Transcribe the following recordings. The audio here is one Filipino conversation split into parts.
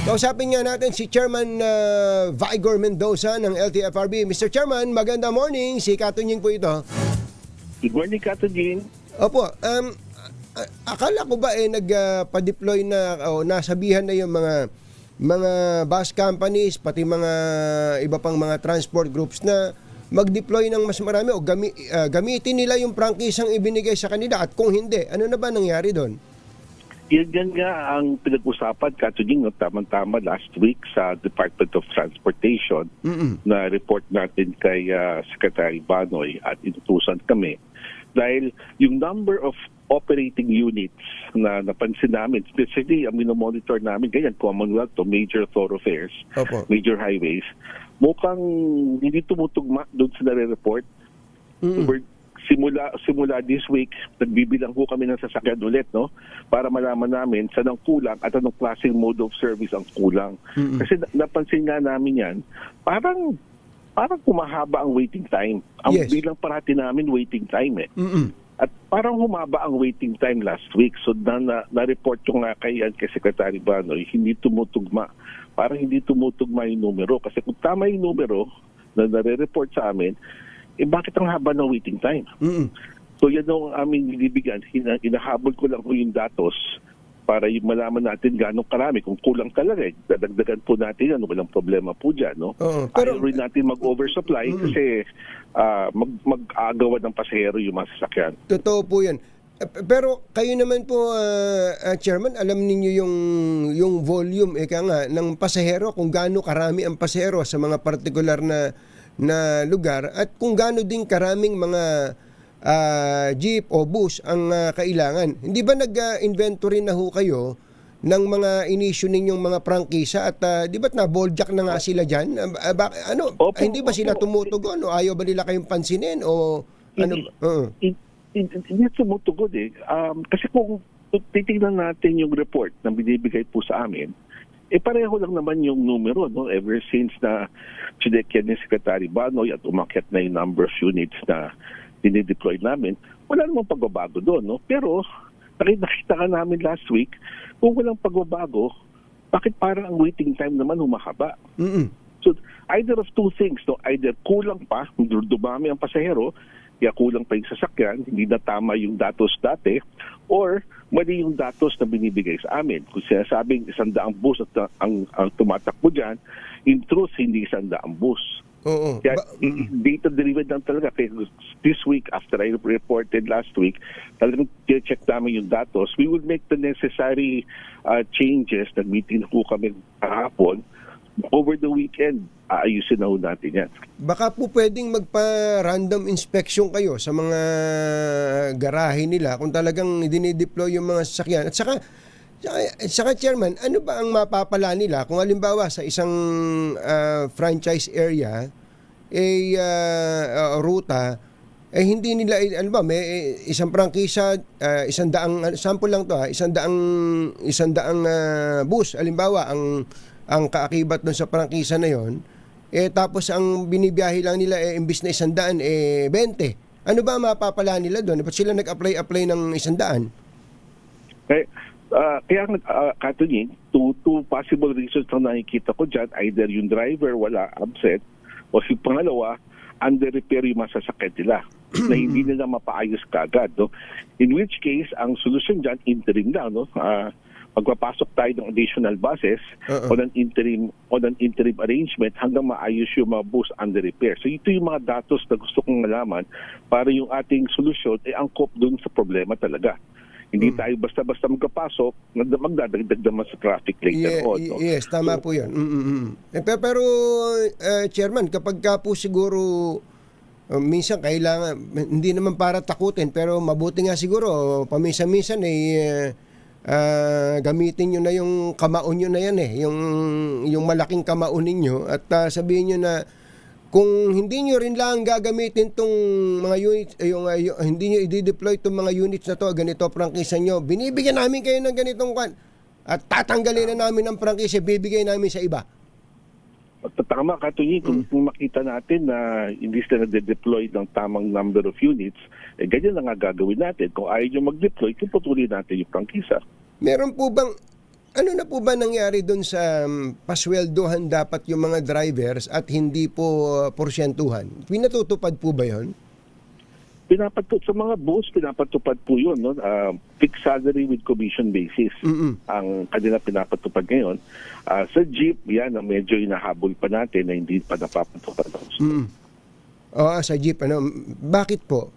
Kausapin nga natin si Chairman Vigor Mendoza ng LTFRB. Mr. Chairman, maganda morning. Si Katunying po ito. Good morning, Katunying. Opo, akala ko ba nagpa-deploy na o nasabihan na yung mga bus companies pati mga iba pang mga transport groups na mag-deploy ng mas marami o gamitin nila yung prangkisang ibinigay sa kanila, at kung hindi, ano na ba nangyari doon? Yan nga ang pinag-usapan, Katunying, tamang-tama last week sa Department of Transportation na report natin kay Secretary Banoy at inutusan kami. Dahil yung number of operating units na napansin namin, especially ang minomonitor namin, ganyan, Commonwealth to major thoroughfares, major highways, mukhang hindi tumutugma doon sa nare-report. Simula this week, nagbibilang po kami ng sasakyan ulit, no? Para malaman namin saan ang kulang at anong klaseng mode of service ang kulang. Kasi napansin nga namin yan, parang kumahaba ang waiting time. Ang bilang parati namin waiting time eh. At parang humaba ang waiting time last week. So na-report ko nga kay Secretary Banoy, hindi tumutugma. Parang hindi tumutugma yung numero. Kasi kung tama yung numero na nare-report sa amin, bakit ang haba ng waiting time? So yan ang aming binibigyan. Inahabol ko lang po yung datos para yung malaman natin gano'ng karami. Kung kulang talaga, dadagdagan po natin yan. Walang problema po dyan. No? Pero ayaw rin natin mag-oversupply kasi mag-aagawan ng pasahero yung mga sasakyan. Totoo po yan. Pero kayo naman po, Chairman, alam ninyo yung volume ng pasahero, kung gaano karami ang pasahero sa mga partikular na lugar, at kung gaano din karaming mga jeep o bus ang kailangan. Hindi ba nag-inventory na ho kayo ng mga inisyu ninyong mga prangkisa, at di ba't na-boldjack na nga sila dyan? Hindi ba sila tumutugon o ayaw ba nila kayong pansinin o ano? Hindi tumutugon eh. Kasi kung titignan natin yung report na binibigay po sa amin, pareho lang naman yung numero, no? Ever since na sinekyan ni Secretary Banoy at umakyat na yung number of units na dinideploy namin, wala namang pagbabago doon, no? Pero nakita ka namin last week, kung walang pagbabago, bakit parang ang waiting time naman humahaba? So either of two things, no? Either kulang pa, dumami ang pasahero, kaya kulang pa yung sasakyan, hindi na tama yung datos dati, or mali yung datos na binibigay sa amin. Kung sinasabing 100 bus at ang tumatakbo dyan, in truth, hindi 100 bus. Kaya data-driven lang talaga. Kaya this week, after I reported last week, talagang check namin yung datos. We will make the necessary changes. Nag-meeting po kami kahapon. Over the weekend, aayusin na ho natin yan. Baka po pwedeng magpa-random inspection kayo sa mga garahe nila kung talagang dinideploy yung mga sasakyan. At saka Chairman, ano ba ang mapapala nila kung halimbawa sa isang franchise area, ruta, hindi nila, may isang prangkisa, 100, sample lang to, 100 bus, halimbawa, ang kaakibat doon sa prangkisa na yon, tapos ang binibiyahe lang nila imbis na 100, 20. Ano ba mapapala nila doon? Ba't sila nag-apply ng 100? Kaya Katunying, two possible reasons na nakikita ko dyan, either yung driver wala absent, o yung pangalawa, under-repair yung masasakyan nila na hindi nila mapaayos kagad. No? In which case, ang solution dyan, interim lang. No? Magpapasok tayo ng additional buses on an interim arrangement hanggang maayos yung mga bus under repair. So ito yung mga datos na gusto kong malaman para yung ating solusyon ay angkop dun sa problema talaga. Hindi tayo basta-basta magkapasok, magdadagdag naman sa traffic later on. No? Yes, tama po yan. Pero Chairman, kapag ka po siguro minsan kailangan, hindi naman para takutin, pero mabuti nga siguro paminsan-minsan gamitin nyo na yung kamaon nyo na yan yung malaking kamaon ninyo, at sabihin nyo na kung hindi nyo rin lang gagamitin tong mga units, hindi nyo i-deploy tong mga units na to, ganito prangkisa nyo, binibigyan namin kayo ng ganitong at tatanggalin na namin ang prangkisa, bibigay namin sa iba. Tama, Katunying, kung makita natin na hindi sila na-deploy ng tamang number of units, ganyan na nga gagawin natin. Kung ayaw nyo mag-deploy, puputuloy natin yung prangkisa. Meron po bang Ano na po ba nangyari doon sa pasweldohan dapat yung mga drivers at hindi po porsyentuhan? Pinatutupad po ba yon? Sa mga bus, pinapatupad po yun. No? Fixed salary with commission basis ang kanila pinapatupad ngayon. Sa jeep, yan, medyo inahabol pa natin na hindi pa napapatupad. Sa jeep. Bakit po?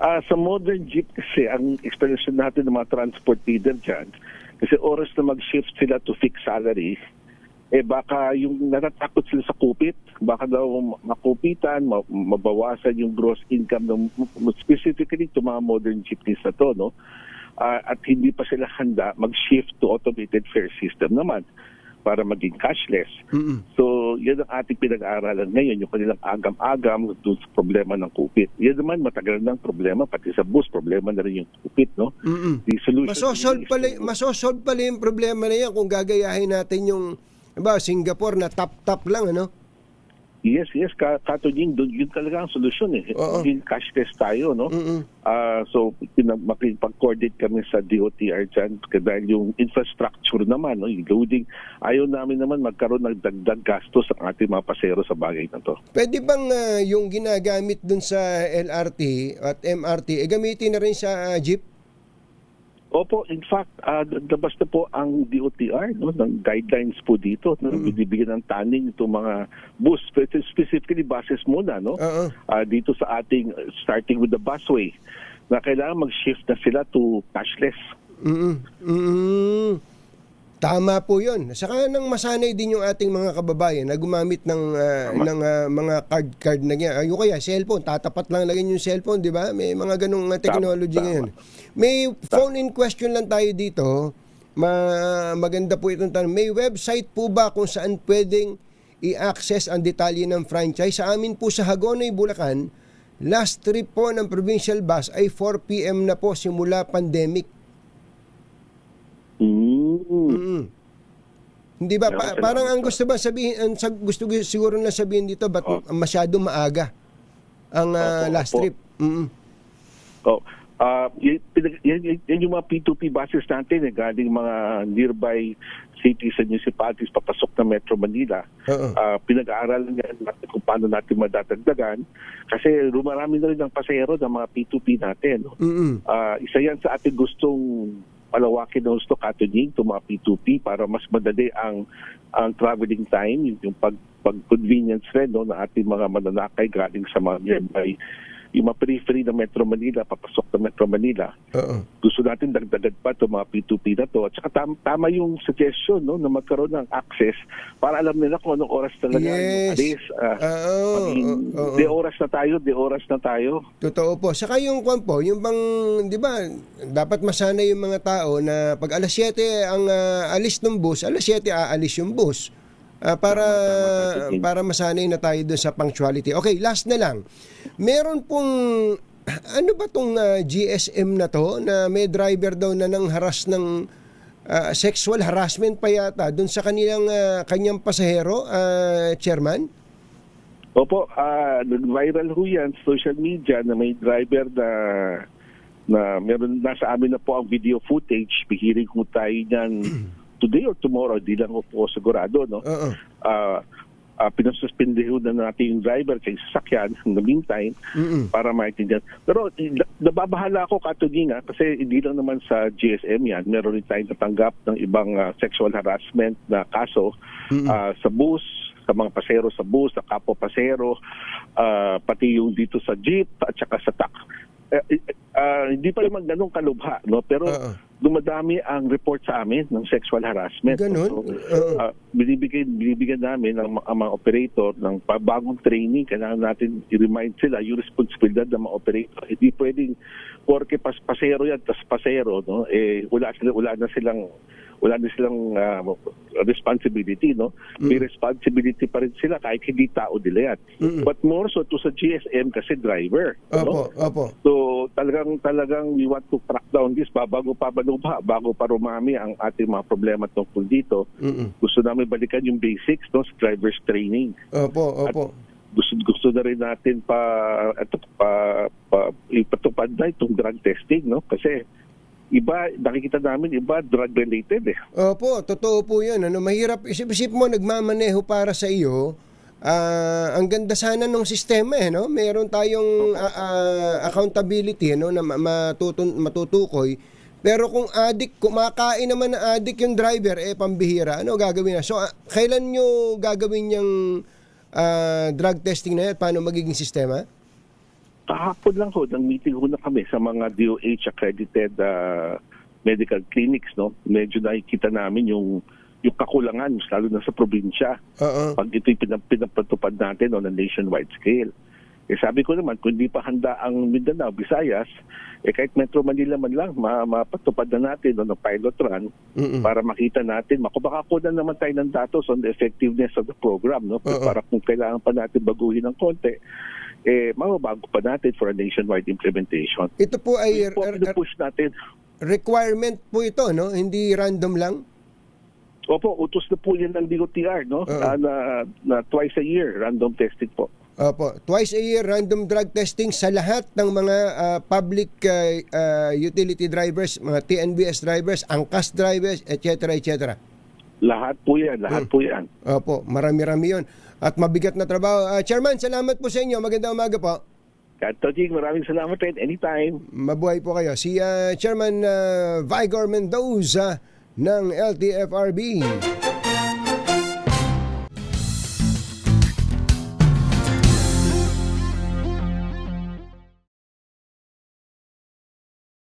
Sa modern jeep kasi, ang explanation natin ng mga transport leader dyan, kasi oras na mag-shift sila to fixed salary, baka yung natatakot sila sa kupit, baka daw makupitan, mabawasan yung gross income ng specifically to mga modern jeepneys na to, no? At hindi pa sila handa mag-shift to automated fare system naman para maging cashless. So, yan ang ating pinag-aaralan ngayon, yung kanilang agam-agam doon sa problema ng kupit. Yan naman, matagal ng problema, pati sa bus, problema na rin yung kupit, no? The solution Masosolve pala yung problema na yan kung gagayahin natin yung Singapore na tap-tap lang, ano? Yes, Katunying, yun talaga ang solusyon eh. Yung cashless tayo, no? So, makipag-coordinate kami sa DOTR dyan dahil yung infrastructure naman, no? Yung loading, ayaw namin naman magkaroon ng dagdag gastos sa ating mga pasero sa bagay na to. Pwede bang yung ginagamit dun sa LRT at MRT, gamitin na rin sa jeep? Opo, in fact, labas na po ang DOTR, no, ng guidelines po dito, no, binibigyan ng taning itong mga bus, specifically buses muna, no, dito sa ating, starting with the busway, na kailangan mag-shift na sila to cashless. Tama po yun. Saka nang masanay din yung ating mga kababayan na gumamit ng mga card na ganyan. Ayun kaya, cellphone. Tatapat lang lagyan yung cellphone, di ba? May mga ganung technology ngayon. May phone-in question lang tayo dito. Maganda po itong tanong. May website po ba kung saan pwedeng i-access ang detalye ng franchise? Sa amin po sa Hagonoy, Bulacan, last trip po ng provincial bus ay 4 p.m. na po simula pandemic. Hindi ba parang ang gusto ba sabihin, gusto siguro na sabihin dito ba't masyado maaga ang last trip? Yan yung mga P2P buses natin galing mga nearby cities and municipalities papasok na Metro Manila. Pinag-aaralan natin kung paano natin madadagdagan kasi rumarami na rin ang pasahero ng mga P2P natin. Isa yan sa ating gustong palawakin ng gusto Katunying to mga P2P para mas madali ang traveling time, yung pag-convenience rin, no, na ating mga mananakay galing sa mga nearby, yung mga periphery ng Metro Manila, papasok ng Metro Manila. Gusto natin dagdagan pa itong mga P2P na to. At saka tama yung suggestion, no, na magkaroon ng access para alam nila kung anong oras talaga yung alis. De oras na tayo. Totoo po. Saka yung yung bang, di ba, dapat masanay yung mga tao na pag alas 7 ang alis ng bus, alas 7 aalis yung bus. Para masanay na tayo doon sa punctuality. Okay, last na lang. Meron pong ano ba tong GSM na to na may driver daw na nang haras ng sexual harassment pa yata doon sa kanyang pasahero, Chairman? Opo, viral ho yan social media na may driver na meron nasa amin na po ang video footage. Bihiring ko tayo niyan today or tomorrow, di lang po sigurado, no? Pinasuspindeho na natin yung driver sa sasakyan in the meantime para maintindihan. Pero nababahala ako, Katunying, kasi hindi lang naman sa GSM yan. Meron rin tayong natanggap ng ibang sexual harassment na kaso sa bus, sa mga pasero sa bus, sa kapwa-pasero, pati yung dito sa jeep at saka sa tax. Hindi pa naman ganun kalubha, no? Pero dumadami ang report sa amin ng sexual harassment. Ganun? So, binibigyan namin ang mga operator ng bagong training. Kailangan natin i-remind sila yung responsibilidad ng mga operator. Hindi pwedeng porke pasero yan, tas pasero, no? Wala na silang responsibility, no? May responsibility pa rin sila kahit hindi tao nila yan. But more so to sa GSM kasi driver. Opo. So talagang we want to crack down this bago pa rumami ang ating mga problema tungkol dito. Gusto namin balikan yung basics, no, sa driver's training. Opo. At gusto na rin natin ipatupad na itong drug testing, no? Kasi Iba, nakikita namin, iba drug-related eh. Opo, totoo po yan. Ano, mahirap, isip-isip mo, nagmamaneho para sa iyo. Ang ganda sana ng sistema eh, no? Meron tayong accountability, no, na matutukoy. Pero kung addict, kumakain naman na addict yung driver, pambihira, ano gagawin na? So, kailan nyo gagawin yung drug testing na yan? Paano magiging sistema? Kahapon lang ho, nang meeting ho na kami sa mga DOH accredited medical clinics, no? Medyo nakikita namin yung kakulangan, lalo na sa probinsya. Pag ito'y pinapatupad natin on a nationwide scale. Sabi ko naman, kung hindi pa handa ang Mindanao, Visayas, kahit Metro Manila man lang, mapatupad na natin on a pilot run para makita natin, makabakakunan naman tayo ng datos on the effectiveness of the program, no? Para kung kailangan pa natin baguhin ng konti, mababago pa natin for a nationwide implementation. Ito po ay push natin. requirement po ito, no? Hindi random lang? Opo, utos na po yan ng DOTR, no? Na twice a year, random testing po. Opo, twice a year random drug testing sa lahat ng mga public utility drivers, mga TNBS drivers, angkas drivers, etc. etc. Lahat po yan. Opo, marami-rami yun. At mabigat na trabaho. Chairman, salamat po sa inyo. Magandang umaga po. Kato Jing, maraming salamat rin. Anytime. Mabuhay po kayo. Si Chairman Vigor Mendoza ng LTFRB.